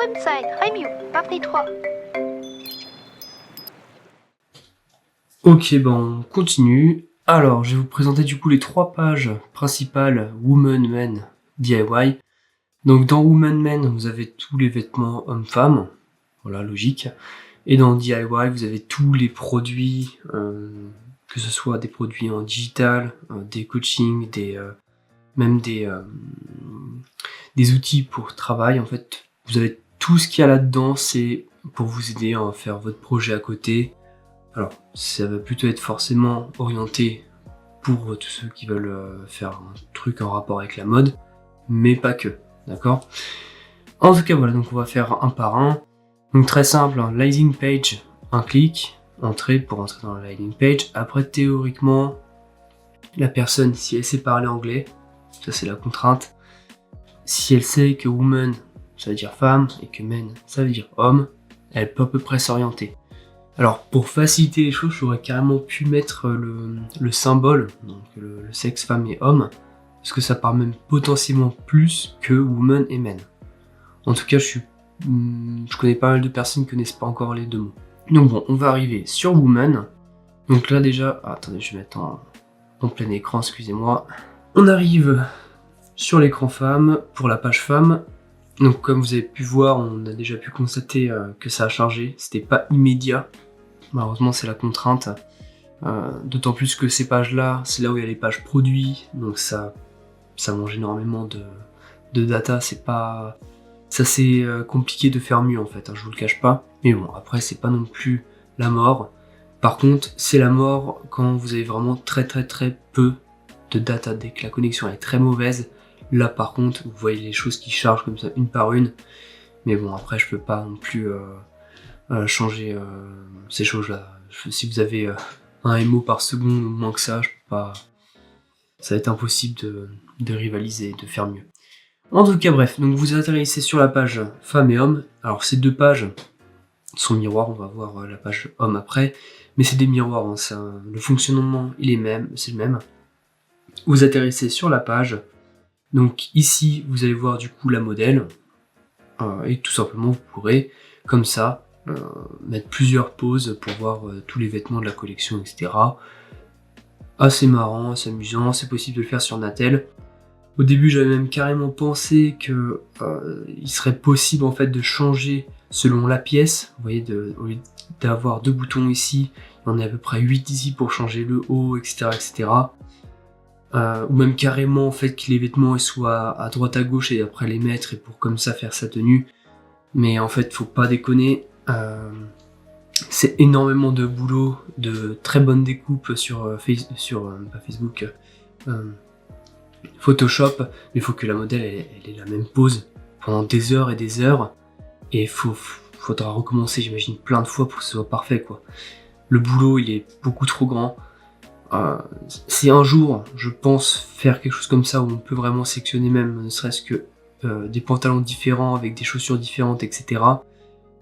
website review, partie 3. Ok, on continue. Alors, je vais vous présenter du coup les 3 pages principales Woman, Men, DIY. Donc dans Woman, Men, vous avez tous les vêtements hommes-femmes, voilà, logique. Et dans DIY, vous avez tous les produits, que ce soit des produits en digital, des coachings, même des outils pour travail. En fait, vous avez tout ce qu'il y a là-dedans, c'est pour vous aider à faire votre projet à côté. Alors, ça va plutôt être forcément orienté pour tous ceux qui veulent faire un truc en rapport avec la mode, mais pas que, d'accord ? En tout cas, voilà, donc on va faire un par un. Donc très simple, hein, landing page, un clic, entrer pour entrer dans la landing page. Après, théoriquement, la personne, si elle sait parler anglais, ça c'est la contrainte, si elle sait que woman, ça veut dire femme, et que men, ça veut dire homme, elle peut à peu près s'orienter. Alors, pour faciliter les choses, j'aurais carrément pu mettre le symbole, donc le sexe femme et homme, parce que ça parle même potentiellement plus que woman et men. En tout cas, je connais pas mal de personnes qui connaissent pas encore les deux mots. Donc bon, on va arriver sur woman. Donc là déjà, attendez, je vais mettre en plein écran, excusez-moi. On arrive sur l'écran femme, pour la page femme. Donc comme vous avez pu voir, on a déjà pu constater que ça a chargé, c'était pas immédiat. Malheureusement, c'est la contrainte. D'autant plus que ces pages-là, c'est là où il y a les pages produits, donc ça mange énormément de data, c'est assez compliqué de faire mieux en fait, hein, je vous le cache pas. Mais bon, après c'est pas non plus la mort. Par contre, c'est la mort quand vous avez vraiment très peu de data, dès que la connexion est très mauvaise. Là par contre, vous voyez les choses qui chargent comme ça une par une. Mais bon, après je peux pas non plus changer ces choses-là. Si vous avez un MO par seconde ou moins que ça, je peux pas. Ça va être impossible de rivaliser, de faire mieux. En tout cas, bref, donc vous atterrissez sur la page femmes et hommes. Alors ces deux pages sont miroirs, on va voir la page homme après, mais c'est des miroirs, hein, le fonctionnement il est c'est le même. Vous atterrissez sur la page, donc ici vous allez voir du coup la modèle, et tout simplement vous pourrez, comme ça, mettre plusieurs poses pour voir tous les vêtements de la collection, etc. Assez marrant, assez amusant, c'est possible de le faire sur Natel. Au début, j'avais même carrément pensé que il serait possible en fait de changer selon la pièce. Vous voyez, au lieu d'avoir 2 boutons ici, il y en a à peu près 8 ici pour changer le haut, etc., etc. Ou même carrément en fait que les vêtements soient à droite à gauche et après les mettre et pour comme ça faire sa tenue. Mais en fait, faut pas déconner. C'est énormément de boulot, de très bonnes découpes sur Facebook. Photoshop, mais il faut que la modèle elle ait la même pose pendant des heures et des heures, et faudra recommencer, j'imagine, plein de fois pour que ce soit parfait, quoi. Le boulot il est beaucoup trop grand. Si un jour je pense faire quelque chose comme ça où on peut vraiment sectionner même ne serait-ce que des pantalons différents avec des chaussures différentes, etc.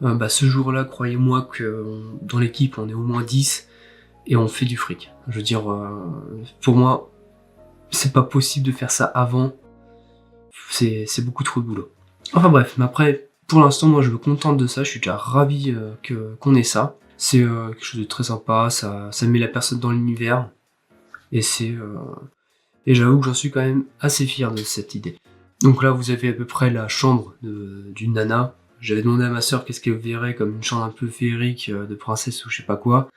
Ce jour-là, croyez-moi que dans l'équipe on est au moins 10 et on fait du fric. Je veux dire, pour moi c'est pas possible de faire ça avant, c'est beaucoup trop de boulot. Enfin bref, mais après, pour l'instant, moi je me contente de ça, je suis déjà ravi qu'on ait ça. C'est quelque chose de très sympa, ça met la personne dans l'univers, et et j'avoue que j'en suis quand même assez fier de cette idée. Donc là, vous avez à peu près la chambre d'une nana. J'avais demandé à ma soeur qu'est-ce qu'elle verrait comme une chambre un peu féerique de princesse ou je sais pas quoi.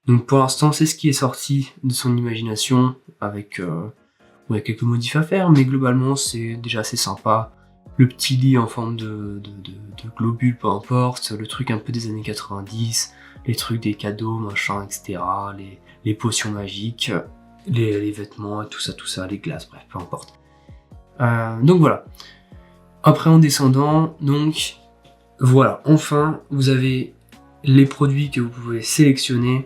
Donc pour l'instant, c'est ce qui est sorti de son imagination, avec il y a quelques modifs à faire, mais globalement c'est déjà assez sympa. Le petit lit en forme de globule, peu importe, le truc un peu des années 90, les trucs des cadeaux, machin, etc., les potions magiques, les vêtements, tout ça, les glaces, bref, peu importe. Donc voilà. Après en descendant, donc voilà, enfin vous avez les produits que vous pouvez sélectionner.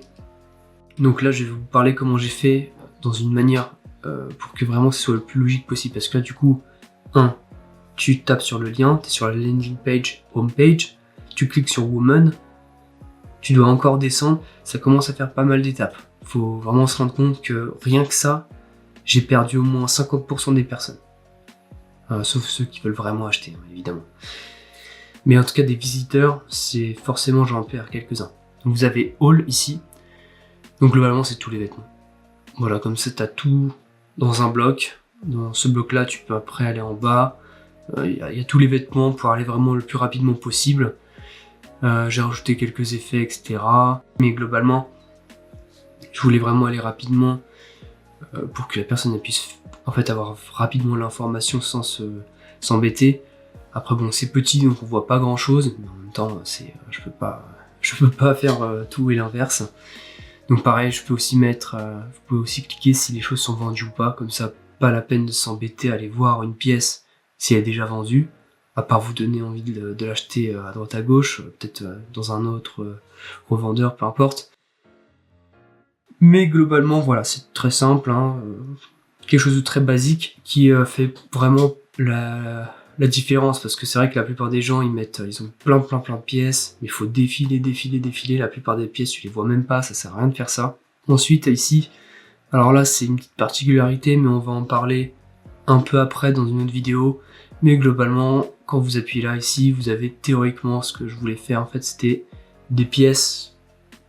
Donc là je vais vous parler comment j'ai fait dans une manière pour que vraiment ce soit le plus logique possible, parce que là du coup, tu tapes sur le lien, tu es sur la landing page, home page, tu cliques sur woman, tu dois encore descendre, ça commence à faire pas mal d'étapes. Faut vraiment se rendre compte que rien que ça, j'ai perdu au moins 50% des personnes. Sauf ceux qui veulent vraiment acheter, évidemment. Mais en tout cas, des visiteurs, c'est forcément j'en perds quelques-uns. Donc vous avez All ici. Donc globalement, c'est tous les vêtements. Voilà, comme ça, t'as tout dans un bloc. Dans ce bloc-là, tu peux après aller en bas. Il y a tous les vêtements pour aller vraiment le plus rapidement possible. J'ai rajouté quelques effets, etc. Mais globalement, je voulais vraiment aller rapidement pour que la personne puisse en fait avoir rapidement l'information sans s'embêter. Après bon, c'est petit donc on voit pas grand chose, mais en même temps je peux pas faire tout et l'inverse. Donc pareil, je peux aussi mettre, vous pouvez aussi cliquer si les choses sont vendues ou pas, comme ça pas la peine de s'embêter à aller voir une pièce si elle est déjà vendue, à part vous donner envie de l'acheter à droite à gauche, peut-être dans un autre revendeur, peu importe. Mais globalement voilà, c'est très simple, hein, quelque chose de très basique qui fait vraiment la différence, parce que c'est vrai que la plupart des gens ils ont plein de pièces, mais il faut défiler, la plupart des pièces tu les vois même pas, ça sert à rien de faire ça. Ensuite ici, alors là c'est une petite particularité, mais on va en parler un peu après dans une autre vidéo, mais globalement quand vous appuyez là ici, vous avez théoriquement ce que je voulais faire en fait, c'était des pièces,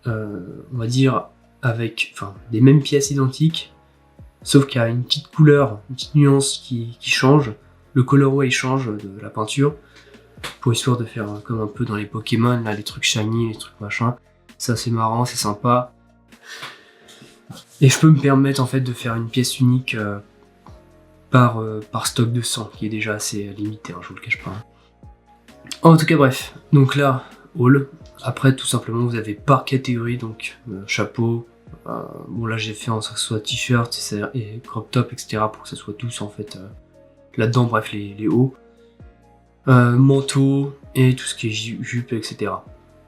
on va dire avec, enfin des mêmes pièces identiques, sauf qu'il y a une petite couleur, une petite nuance qui change. Le colorway change de la peinture, pour histoire de faire comme un peu dans les Pokémon, là, les trucs shiny, les trucs machin. Ça c'est marrant, c'est sympa. Et je peux me permettre en fait de faire une pièce unique par stock de 100, qui est déjà assez limité, hein, je vous le cache pas. Hein. En tout cas bref, donc là, All. Après tout simplement vous avez par catégorie, donc chapeau, bon là j'ai fait en sorte que ce soit t-shirt et crop top, etc. pour que ce soit tous en fait là-dedans, bref les hauts, manteau et tout ce qui est jupe, etc.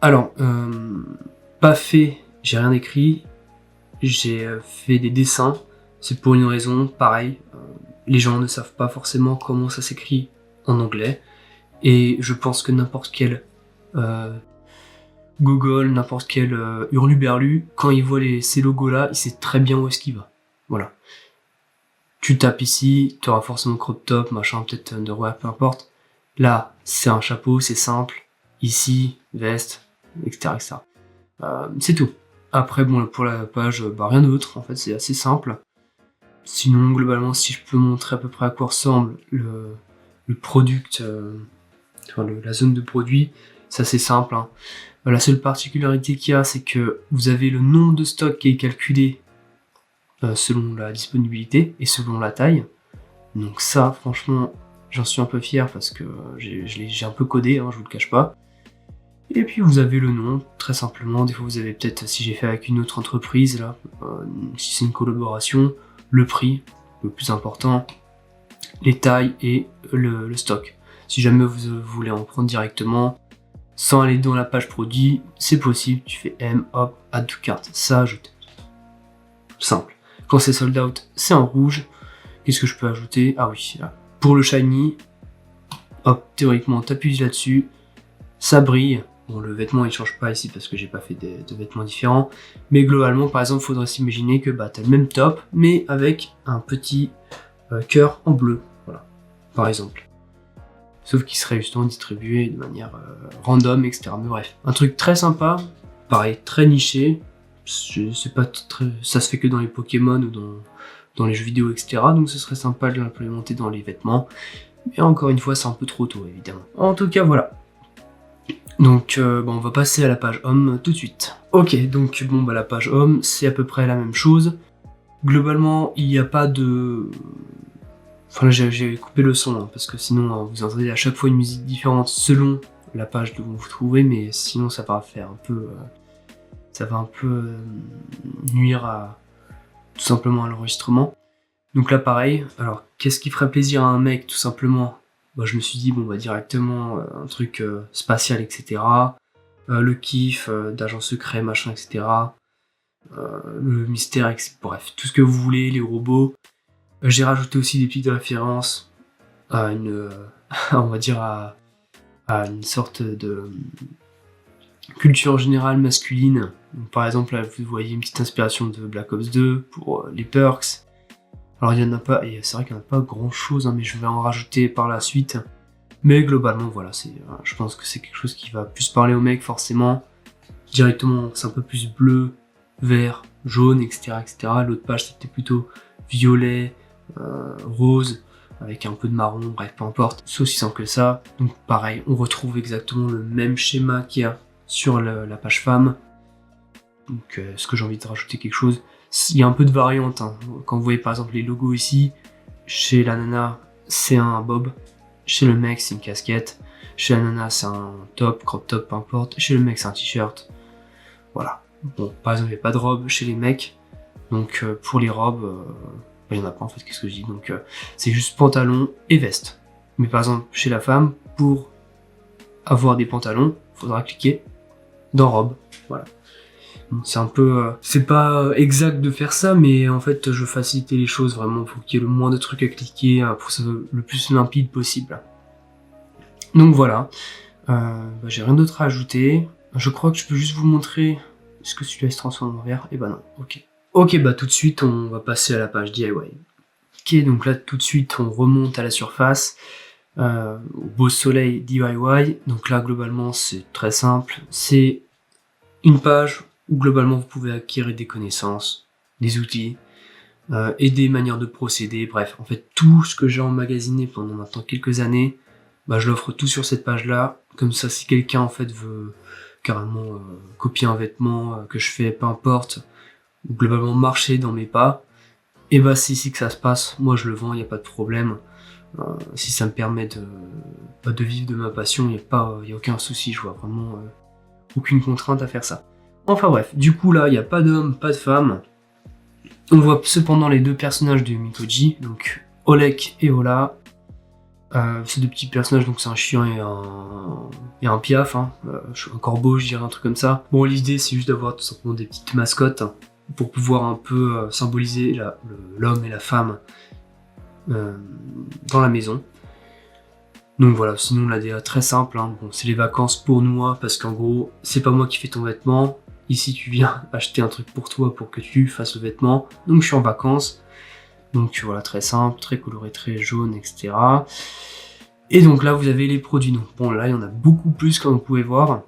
Alors, pas fait, j'ai rien écrit, j'ai fait des dessins, c'est pour une raison, pareil, les gens ne savent pas forcément comment ça s'écrit en anglais, et je pense que n'importe quel Google, n'importe quel hurluberlu, quand il voit ces logos là, il sait très bien où est-ce qu'il va. Voilà. Tu tapes ici, tu auras forcément crop top, machin, peut-être underwear, peu importe. Là, c'est un chapeau, c'est simple. Ici, veste, etc. etc. C'est tout. Après, bon, pour la page, rien d'autre, en fait, c'est assez simple. Sinon, globalement, si je peux montrer à peu près à quoi ressemble le product, la zone de produit, c'est assez simple. Hein. La seule particularité qu'il y a, c'est que vous avez le nombre de stocks qui est calculé selon la disponibilité et selon la taille. Donc ça, franchement, j'en suis un peu fier parce que j'ai un peu codé, hein, je vous le cache pas. Et puis vous avez le nom, très simplement. Des fois vous avez peut-être, si j'ai fait avec une autre entreprise, là, si c'est une collaboration, le prix, le plus important, les tailles et le stock. Si jamais vous voulez en prendre directement, sans aller dans la page produit, c'est possible, tu fais M, hop, add to cart, ça ajoute. Simple. Quand c'est sold out, c'est en rouge. Qu'est-ce que je peux ajouter? Ah oui, là. Pour le shiny, hop, théoriquement, t'appuies là-dessus, ça brille. Bon, le vêtement il change pas ici parce que j'ai pas fait de vêtements différents, mais globalement, par exemple, il faudrait s'imaginer que t'as le même top, mais avec un petit cœur en bleu, voilà, par exemple. Sauf qu'il serait justement distribué de manière random, etc. Mais bref, un truc très sympa, pareil, très niché. C'est pas très, ça se fait que dans les Pokémon ou dans les jeux vidéo, etc. Donc ce serait sympa de l'implémenter dans les vêtements. Mais encore une fois, c'est un peu trop tôt, évidemment. En tout cas, voilà. Donc, on va passer à la page homme tout de suite. Ok, donc la page homme, c'est à peu près la même chose. Globalement, il n'y a pas de... Enfin là, j'ai coupé le son, hein, parce que sinon, vous entendez à chaque fois une musique différente selon la page où vous vous trouvez, mais sinon ça va faire un peu... ça va un peu nuire à tout simplement à l'enregistrement. Donc là pareil, alors qu'est-ce qui ferait plaisir à un mec tout simplement? Je me suis dit directement un truc spatial, etc. Le kiff d'agent secret, machin, etc. Le mystère, etc. Bref, tout ce que vous voulez, les robots. J'ai rajouté aussi des petites références à une on va dire à une sorte de culture générale masculine. Donc, par exemple, là, vous voyez une petite inspiration de Black Ops 2 pour les perks. Alors, il n'y en a pas, et c'est vrai qu'il n'y en a pas grand chose, hein, mais je vais en rajouter par la suite. Mais globalement, voilà, je pense que c'est quelque chose qui va plus parler aux mecs, forcément. Directement, c'est un peu plus bleu, vert, jaune, etc. etc. L'autre page, c'était plutôt violet, rose, avec un peu de marron, bref, peu importe. C'est aussi simple que ça. Donc pareil, on retrouve exactement le même schéma qu'il y a sur la page femme. Donc est-ce que j'ai envie de rajouter quelque chose? Il y a un peu de variante, hein. Quand vous voyez par exemple les logos ici, chez la nana, c'est un bob. Chez le mec, c'est une casquette. Chez la nana, c'est un top, crop top, peu importe. Chez le mec, c'est un t-shirt. Voilà. Bon, par exemple, il n'y a pas de robe chez les mecs. Donc pour les robes, il n'y en a pas en fait, qu'est-ce que je dis. Donc c'est juste pantalon et veste. Mais par exemple, chez la femme, pour avoir des pantalons, il faudra cliquer dans robe. Voilà. Bon, c'est un peu... c'est pas exact de faire ça, mais en fait, je facilitais les choses vraiment. Il faut qu'il y ait le moins de trucs à cliquer pour que ça soit le plus limpide possible. Donc voilà. J'ai rien d'autre à ajouter. Je crois que je peux juste vous montrer... Est-ce que celui-là se transforme en vert? Eh ben non, ok. Ok, bah tout de suite, on va passer à la page DIY. Ok, donc là, tout de suite, on remonte à la surface. Au beau soleil DIY. Donc là, globalement, c'est très simple. C'est une page où globalement vous pouvez acquérir des connaissances, des outils, et des manières de procéder, bref, en fait tout ce que j'ai emmagasiné pendant maintenant quelques années, bah, je l'offre tout sur cette page-là, comme ça si quelqu'un en fait veut carrément copier un vêtement que je fais, peu importe, ou globalement marcher dans mes pas, et bah c'est ici que ça se passe, moi je le vends, il n'y a pas de problème, si ça me permet de vivre de ma passion, il n'y a aucun souci, je vois vraiment aucune contrainte à faire ça. Enfin bref, du coup là, il n'y a pas d'homme, pas de femme. On voit cependant les deux personnages de Mikoji, donc Olek et Ola. Ces deux petits personnages, donc c'est un chien et un piaf, hein. Un corbeau, je dirais un truc comme ça. Bon, l'idée c'est juste d'avoir tout simplement des petites mascottes pour pouvoir un peu symboliser l'homme et la femme dans la maison. Donc voilà, sinon la DA très simple, hein. Bon, c'est les vacances pour moi, parce qu'en gros, c'est pas moi qui fais ton vêtement. Ici, tu viens acheter un truc pour toi pour que tu fasses le vêtement. Donc je suis en vacances. Donc voilà, très simple, très coloré, très jaune, etc. Et donc là, vous avez les produits. Donc bon, là, il y en a beaucoup plus, comme vous pouvez voir.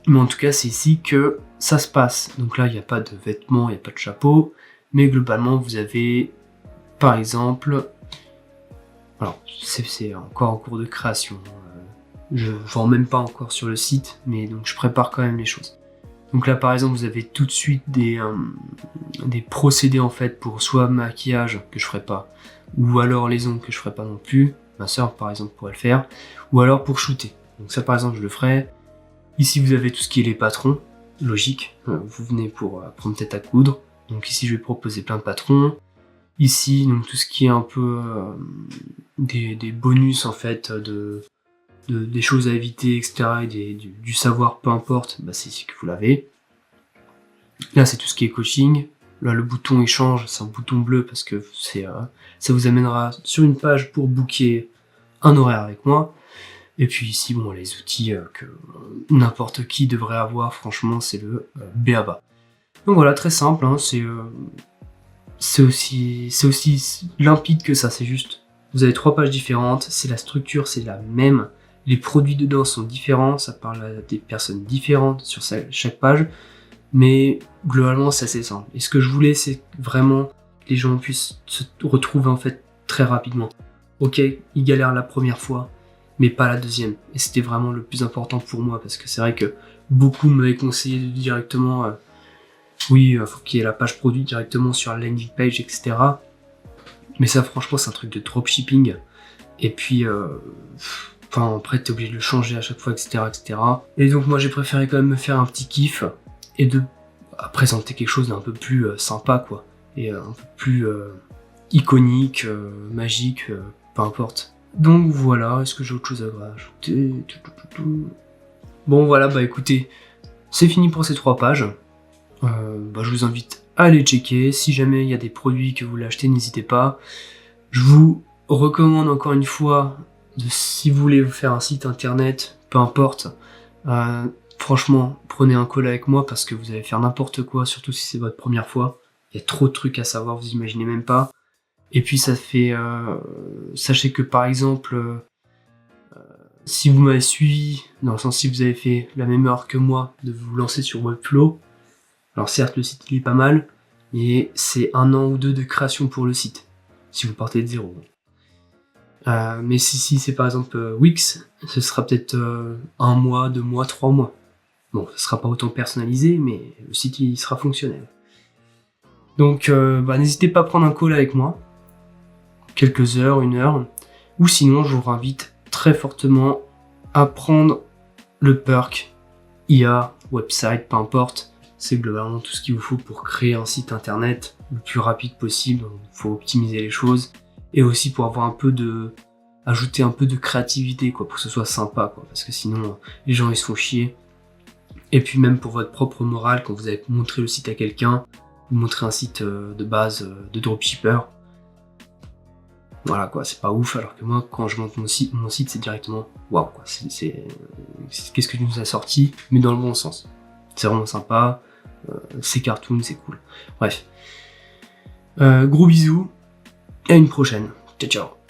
Mais en tout cas, c'est ici que ça se passe. Donc là, il n'y a pas de vêtements, il n'y a pas de chapeau. Mais globalement, vous avez, par exemple... Alors, c'est encore en cours de création. Je vends même pas encore sur le site, mais donc je prépare quand même les choses. Donc là, par exemple, vous avez tout de suite des procédés en fait pour soit maquillage que je ferai pas, ou alors les ongles que je ferai pas non plus. Ma soeur, par exemple, pourrait le faire, ou alors pour shooter. Donc ça, par exemple, je le ferai. Ici, vous avez tout ce qui est les patrons, logique. Vous venez pour apprendre peut-être à coudre. Donc ici, je vais proposer plein de patrons. Ici, donc tout ce qui est un peu des bonus en fait, des choses à éviter, etc. Et du savoir, peu importe, bah, c'est ici que vous l'avez. Là, c'est tout ce qui est coaching. Là, le bouton échange, c'est un bouton bleu parce que ça vous amènera sur une page pour booker un horaire avec moi. Et puis ici, bon, les outils que n'importe qui devrait avoir, franchement, c'est le BABA. Donc voilà, très simple, hein, c'est aussi limpide que ça, c'est juste, vous avez 3 pages différentes, c'est la structure, c'est la même, les produits dedans sont différents, ça parle à des personnes différentes sur chaque page, mais globalement c'est assez simple. Et ce que je voulais, c'est vraiment que les gens puissent se retrouver en fait très rapidement. Ok, ils galèrent la première fois, mais pas la deuxième. Et c'était vraiment le plus important pour moi, parce que c'est vrai que beaucoup m'avaient conseillé de directement... oui, faut qu'il y ait la page produit directement sur la landing page, etc. Mais ça, franchement, c'est un truc de dropshipping. Et puis, après, t'es obligé de le changer à chaque fois, etc., etc. Et donc, moi, j'ai préféré quand même me faire un petit kiff et de présenter quelque chose d'un peu plus sympa, quoi. Et un peu plus iconique, magique, peu importe. Donc, voilà. Est-ce que j'ai autre chose à rajouter? Bon, voilà, bah écoutez, c'est fini pour ces 3 pages. Je vous invite à aller checker. Si jamais il y a des produits que vous voulez acheter, n'hésitez pas. Je vous recommande encore une fois, si vous voulez vous faire un site internet, peu importe, franchement, prenez un call avec moi parce que vous allez faire n'importe quoi, surtout si c'est votre première fois. Il y a trop de trucs à savoir, vous imaginez même pas. Et puis ça fait... sachez que par exemple, Si vous m'avez suivi, dans le sens si vous avez fait la même erreur que moi de vous lancer sur Webflow, alors certes le site il est pas mal, mais c'est 1 an ou 2 de création pour le site, si vous partez de zéro. Mais si c'est par exemple Wix, ce sera peut-être 1 mois, 2 mois, 3 mois. Bon, ce sera pas autant personnalisé, mais le site il sera fonctionnel. Donc n'hésitez pas à prendre un call avec moi, quelques heures, 1 heure, ou sinon je vous invite très fortement à prendre le perk IA, website, peu importe. C'est globalement tout ce qu'il vous faut pour créer un site internet le plus rapide possible. Il faut optimiser les choses et aussi pour avoir ajouter un peu de créativité, quoi, pour que ce soit sympa, quoi, parce que sinon les gens ils se font chier. Et puis même pour votre propre morale, quand vous avez montré le site à quelqu'un, vous montrez un site de base de dropshipper. Voilà quoi, c'est pas ouf, alors que moi quand je monte mon site c'est directement waouh quoi, qu'est-ce que tu nous as sorti, mais dans le bon sens. C'est vraiment sympa, c'est cartoon, c'est cool. Bref. Gros bisous, et à une prochaine. Ciao ciao.